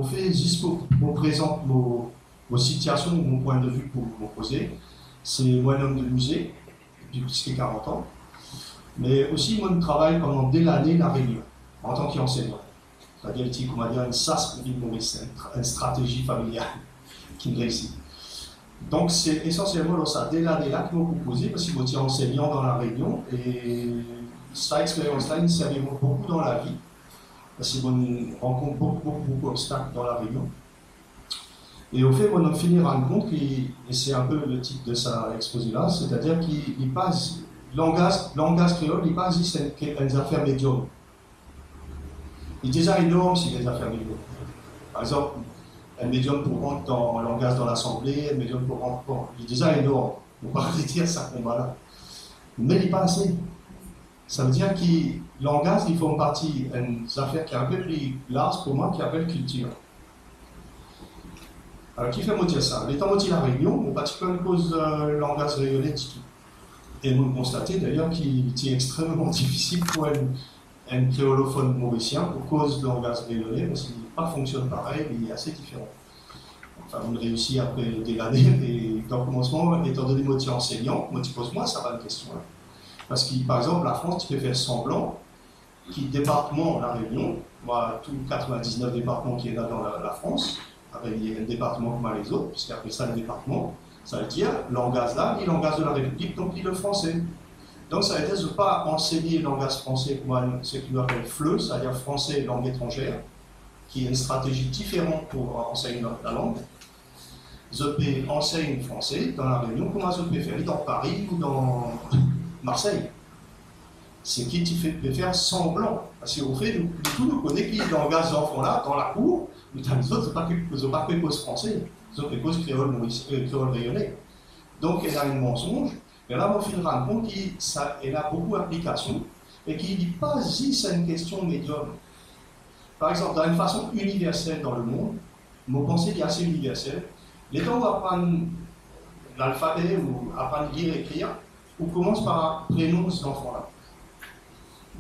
au fait, juste pour vous présenter vos situations, mon point de vue pour vous poser. C'est moi un homme de musée, depuis plus de 40 ans. Mais aussi, moi, je travaille pendant dès l'année la Réunion, en tant qu'enseignant. C'est-à-dire, on va dire une SAS pour une stratégie familiale qui me réussit. Donc, c'est essentiellement dans ça, dès l'année-là, que vous proposez, parce que vous êtes enseignant dans la Réunion, et cette expérience-là, il me servait beaucoup dans la vie, parce qu'on rencontre beaucoup d'obstacles dans la Réunion. Et au fait, on en finit rendre compte, et c'est un peu le titre de sa exposé-là, c'est-à-dire qu'il passe, langage créole, il passe juste une affaire médium. Il est déjà énorme si les affaires médium. Par exemple, un médium pour rentrer dans le langage dans l'Assemblée, un médium pour rentrer. Bon, il est déjà énorme. On ne peut pas dire ça combat-là. Mais il n'est pas assez. Ça veut dire que langage, il fait partie d'une affaire qui est un peu plus large pour moi, qui s'appelle culture. Alors, qui fait me dire ça? L'étant moitié la Réunion, on particulièrement cause langage rayonné du tout. Et vous le constatez d'ailleurs qu'il est extrêmement difficile pour un créolophone mauricien pour cause de langage rayonné, parce qu'il ne fonctionne pas pareil, mais il est assez différent. Enfin, on réussit après des années, et dans le commencement, étant donné que je suis enseignant, moi, tu poses moi, ça va une question. Là. Parce que, par exemple, la France, tu peux faire semblant, qui département, la Réunion, moi, tous 99 départements qui est là dans la France, avec un département comme les autres, puisqu'après ça, le département, ça veut dire langage là, et langage de la République, donc il le français. Donc ça veut dire de ne pas enseigner le langage français comme ce qu'on appelle FLE, c'est-à-dire français et langue étrangère, qui est une stratégie différente pour enseigner la langue. Je peux enseigner français dans la Réunion, comment je peux faire dans Paris ou dans Marseille. C'est qui tu peux faire semblant. Parce qu'au fait, nous connaissons qui langage des enfants-là dans la cour, mais dans les autres, ils n'ont pas que cause français, ils ont que cause créole rayonné. Donc, il y a un mensonge, mais là, on se rend compte qu'elle a beaucoup d'applications et qu'il n'est pas juste une question médium. Par exemple, dans une façon universelle dans le monde, mon pensée est assez universelle. Les temps où apprendre l'alphabet ou apprendre à lire et écrire, on commence par un prénom de cet enfant-là.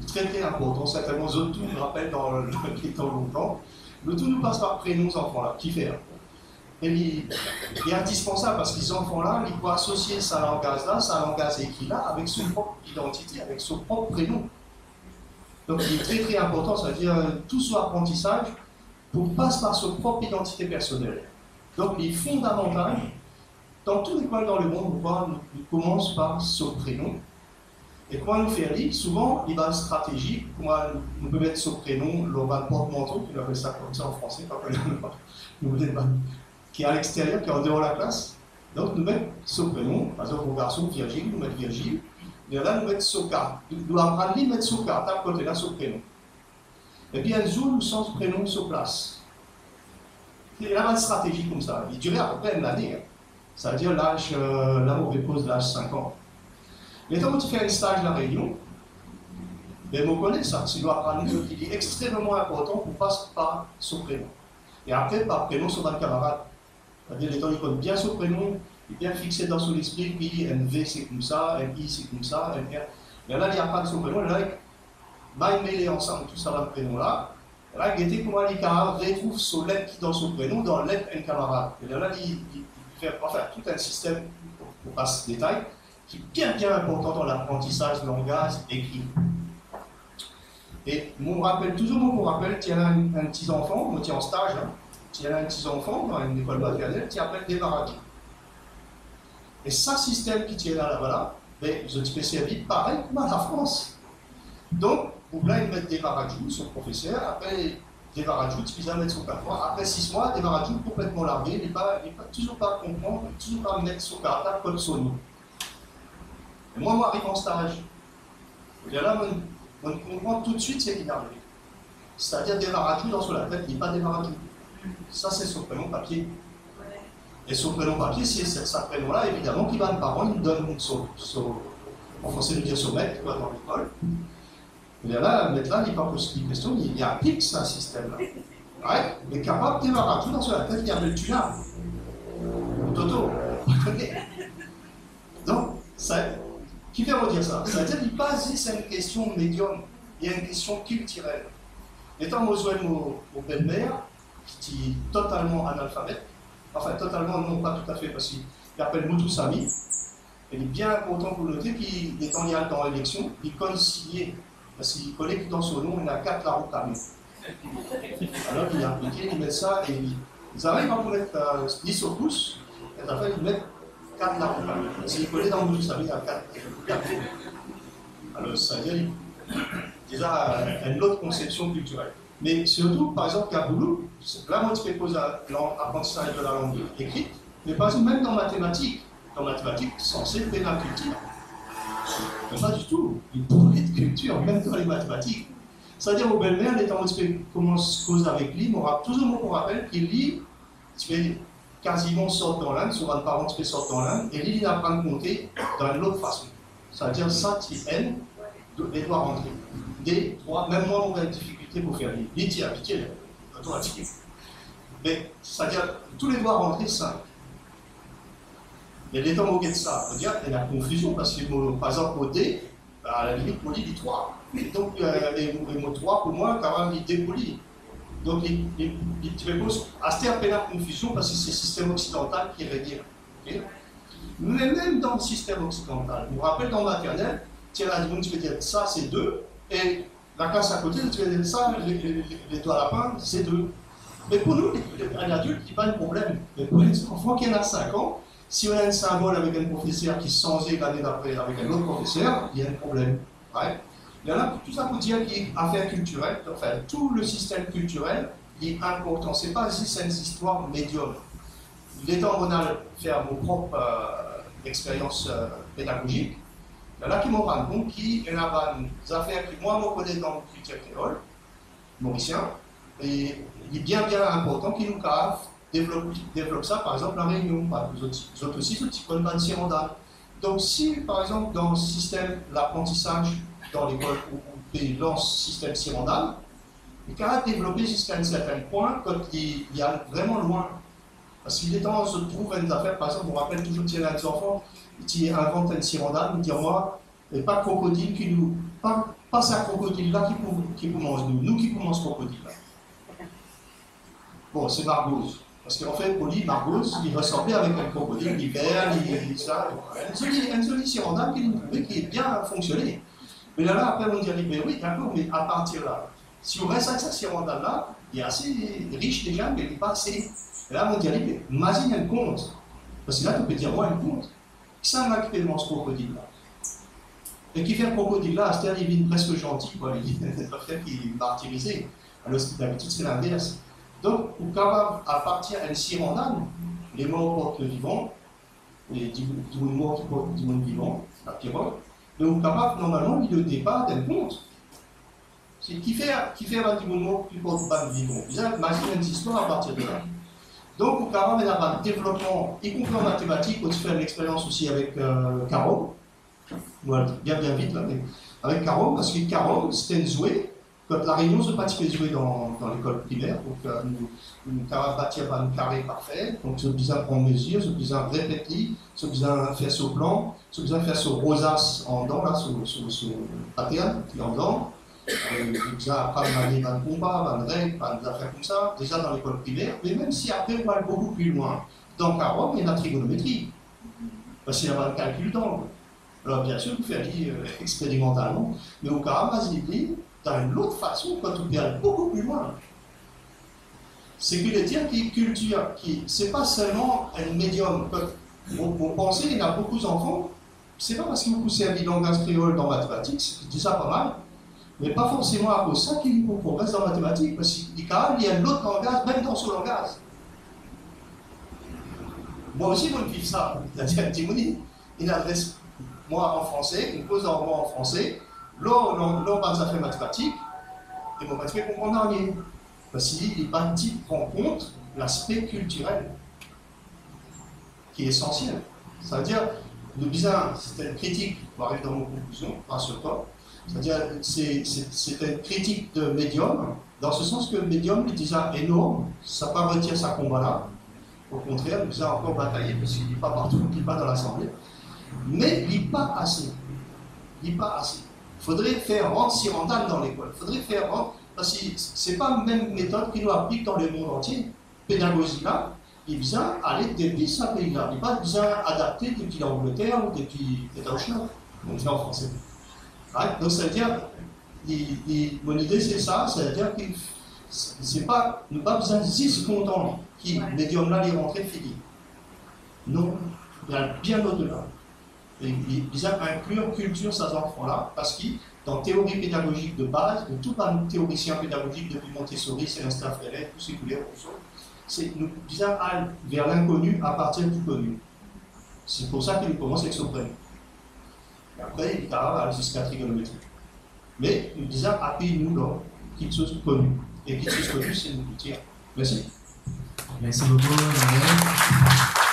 Très très important, certainement, je tout me rappelle dans le temps longtemps. Le tout nous passe par prénom de cet enfant-là, qui fait. Et il est indispensable parce que ces enfants-là, ils peuvent associer sa langage-là, sa langage écrit-là, avec son propre identité, avec son propre prénom. Donc il est très très important, c'est-à-dire tout son apprentissage passe par sa propre identité personnelle. Donc il est fondamental, dans toutes les écoles dans le monde, on commence par son prénom. Et quand on fait lire, souvent il y a une stratégie, comment on peut mettre son prénom, le porte-manteau, on appelle ça comme ça en français, qui est à l'extérieur, qui est en dehors de la classe. Donc nous mettons son prénom, par exemple pour garçon, Virgile, nous mettons Virgile. Et là, nous mettons Soka. Nous apprendre à mettre Soka, à côté là, son prénom. Et puis un jour, nous sommes ce prénom sur place. Il y a une stratégie comme ça. Il durait à peu près une année. Hein. C'est-à-dire l'âge, là où on dépose l'âge 5 ans. Mais quand tu fais un stage à la Réunion, ben, on connaît ça. Tu dois apprendre qu'il est extrêmement important pour passer par son prénom. Et après, par prénom, sur un camarade. C'est-à-dire, les gens, ils connaissent bien son prénom, il est bien fixé dans son esprit, puis un V c'est comme ça, un I c'est comme ça, un R. Et là, il n'y a pas de son prénom, et là, il va mêler ensemble tout ça dans le prénom-là. Et là, il était comment les camarades retrouvent son lettre qui dans son prénom, dans lettre un camarade. Et là, il fait enfin, tout un système, pour pas ce détail, qui est bien bien important dans l'apprentissage, langage, écrit. Et mon rappel, toujours mon rappel, tu as un petit enfant, moi tu es en stage, hein, tu as un petit enfant dans une école maternelle, tu appelles des paradis. Et ça, système qui tient là-bas, ben, je te fais servir pareil comme à la France. Donc, vous là, ils mettent des paradis, son professeur, après des paradis, tu peux mettre son 4 mois, après 6 mois, des paradis complètement largués, il ne peut toujours pas comprendre, toujours pas mettre son cartable comme son nom. Et moi, j'arrive en stage. Et là, on comprend tout de suite ce qui est arrivé. C'est-à-dire des paradis dans sur la tête, il n'y a pas des paradis. Ça, c'est son prénom papier. Et son prénom papier, c'est ce prénom-là, évidemment, qui va une parole, il donne son en français, nous dire son maître, dans l'école. Et là, le maître là, il parle de question, il applique ce système-là. Ouais, il est capable de démarrer tout dans sur la tête, il y a le tuna. Toto, on connaît. Donc, ça, qui fait redire ça? C'est-à-dire qu'il passe, c'est une question médium, il y a une question culturelle. Étant besoin de mon belle-mère, qui est totalement analphabète, enfin totalement, non pas tout à fait, parce qu'il appelle Mutusami. Il est bien important pour noter qu'il est en lien dans l'élection, il conciliait, parce qu'il connaît que dans son nom, il a 4 Larukami. Alors il a appliqué, il met ça et ils arrivent à mettre 10 au pouce, et en fait ils mettent 4 Larukami. S'il connaît dans Mutusami, il y a 4. Alors ça veut dire déjà une autre conception culturelle. Mais surtout, par exemple, Kaboulou, là, moi, je pose l'apprentissage de la langue écrite, mais par exemple, même dans mathématiques, c'est censé faire la culture. Mais pas du tout. Il pourrait de culture, même dans les mathématiques. C'est-à-dire, au belle-mère, les temps où tu commences à causer avec lui, toujours on rappelle qu'il lit, tu fais quasiment sorte dans l'âne, souvent le parent, tu fais sorte dans l'âne, et lui, il apprend à compter dans une autre façon. C'est-à-dire, ça, tu N, les doigts rentrer. D, 3, même moi, on a une difficulté pour faire les tirs, appliquer automatique. Mais, c'est-à-dire, tous les doigts rentrer, 5. Mais les temps où on de ça, il y a la confusion, parce que, par exemple, au D, à la limite, on dit 3. Et donc, les mots 3, pour moi, quand même, ils dépolient. Donc, tu me poses, à ce terme, la confusion, parce que c'est le système occidental qui régule. Okay? Mais même dans le système occidental, je me rappelle dans le maternel, tiens, là, tu peux dire ça, c'est 2, et la classe à côté, tu peux dire ça, les doigts lapins, c'est 2. Mais pour nous, un adulte, il n'y a pas de problème. Mais pour les enfants qui en a 5 ans, si on a un symbole avec un professeur qui se changeait l'année d'après avec un autre professeur, il y a un problème. Ouais. Il y en a tout ça pour dire qu'il y a affaire culturelle, enfin, tout le système culturel est important. Ce n'est pas juste une histoire médium. L'étant on a fait mon propre expérience pédagogique, il y en a qui m'ont rendu compte qu'il y a des affaires que moi, je connais dans le culture créole, mauricien, et il est bien important qu'ils nous développent ça, par exemple, la Réunion. Les autres aussi, ceux qui connaissent pas de Sirandane. Donc, si, par exemple, dans le système, l'apprentissage dans l'école où on lance le système Sirandane, il est capable de développer jusqu'à un certain point quand il y a vraiment loin. Parce qu'il est temps, on se trouve une affaire, par exemple, on rappelle toujours qu'il y a des enfants qui inventent un Sirandane, ils disent moi, pas de crocodile qui nous. Pas ça crocodile-là qui vous mange nous qui vous mange crocodile-là. Bon, c'est Margose. Parce qu'en fait, pour lui, Margose, il ressemblait avec un crocodile, l'hiver, ça. Un joli Sirandane qui est bien fonctionné. Mais là, après, on dirait, mais oui, d'accord, mais à partir là, si on reste avec ce Sirandane-là, il est assez riche déjà, mais il n'est pas assez. Et là, on dirait, mais imagine un conte. Parce que là, tu peux dire, moi, un conte. Qui ça m'a qui mange ce crocodile-là? Et qui fait un crocodile-là, c'est-à-dire, il est presque gentil, quoi. Il est fait qu'il est martyrisé. Alors, d'habitude, c'est l'inverse. Donc, on est capable, à partir d'un Sirandane, les morts portent le vivant, les 10 morts qui portent 10 morts vivants, la pirogue, donc on est capable, normalement, le départ d'un conte. C'est qui fait un 10 morts qui portent pas le vivant. Vous imaginez une histoire à partir de là. Donc, on est capable d'avoir un développement, y compris en mathématiques, on fait une expérience aussi avec Caro, voilà, bien vite là, mais avec Caro, parce que Caro, c'était un jouet. Quand la Réunion, je ne jouer dans l'école primaire, donc nous avons bâti un carré parfait, donc j'ai besoin de prendre mesure, j'ai besoin de répéter, j'ai besoin de faire ce plan, j'ai besoin de faire ce rosace en dents, là, sur paterne, qui est en dents, j'ai besoin d'apprendre à manier un combat, un règle, des affaires comme ça, déjà dans l'école primaire, mais même si après on va aller beaucoup plus loin, dans Caron, il y a la trigonométrie, parce qu'il y a un calcul d'angle. Alors bien sûr, vous faites expérimentalement, mais au Caron, dans une autre façon, quand on peut aller beaucoup plus loin. C'est que le dire qui culture, c'est pas seulement un médium. Vous pensez, il y a beaucoup d'enfants, c'est pas parce que vous poussez un langage créole dans mathématiques, je dis ça pas mal, mais pas forcément à cause de ça qu'il progresse dans mathématiques, parce qu'il y a un autre langage, même dans son langage. Moi aussi, je vis ça. C'est-à-dire, il adresse moi en français, il pose en moi en français. Là, on va faire mathématiques, et mon mathématique comprend rien. Parce qu'il n'est pas dit prend compte l'aspect culturel, qui est essentiel. Ça veut dire, le bizarre, c'est une critique, on va arriver dans mon conclusion, pas sur toi. C'est-à-dire, c'est une critique de médium, dans ce sens que le médium est déjà énorme, ça ne va pas retirer sa combat-là. Au contraire, nous avons encore bataillé, parce qu'il n'est pas partout, il n'est pas dans l'Assemblée. Mais il n'est pas assez. Il n'est pas assez. Il faudrait faire rentrer Sirandane dans l'école. Il faudrait faire rentrer. parce que ce n'est pas la même méthode qui nous applique dans le monde entier. Pédagogie là, il vient aller depuis ce pays-là. Il n'est pas besoin adapter depuis l'Angleterre ou depuis les Deutschland, donc en français. Right? Donc ça veut dire, mon idée c'est ça, c'est-à-dire que c'est pas, nous pas besoin de 6 contents qui, médium là, les rentrées finies. Non, il y a bien au-delà. Il vient inclure culture ces enfants-là, parce que dans la théorie pédagogique de base, de tout un théoricien pédagogique depuis Montessori, Célestin Freinet, tout ce que vous voulez, c'est nous disons aller vers l'inconnu à partir du connu. C'est pour ça qu'il commence avec son prénom. Et après, il arrive jusqu'à la trigonométrie. Mais nous disons, appuyez-nous là, quelque chose de connu. Et quelque chose de connu, c'est nous dire. Merci. Merci beaucoup, Emmanuel.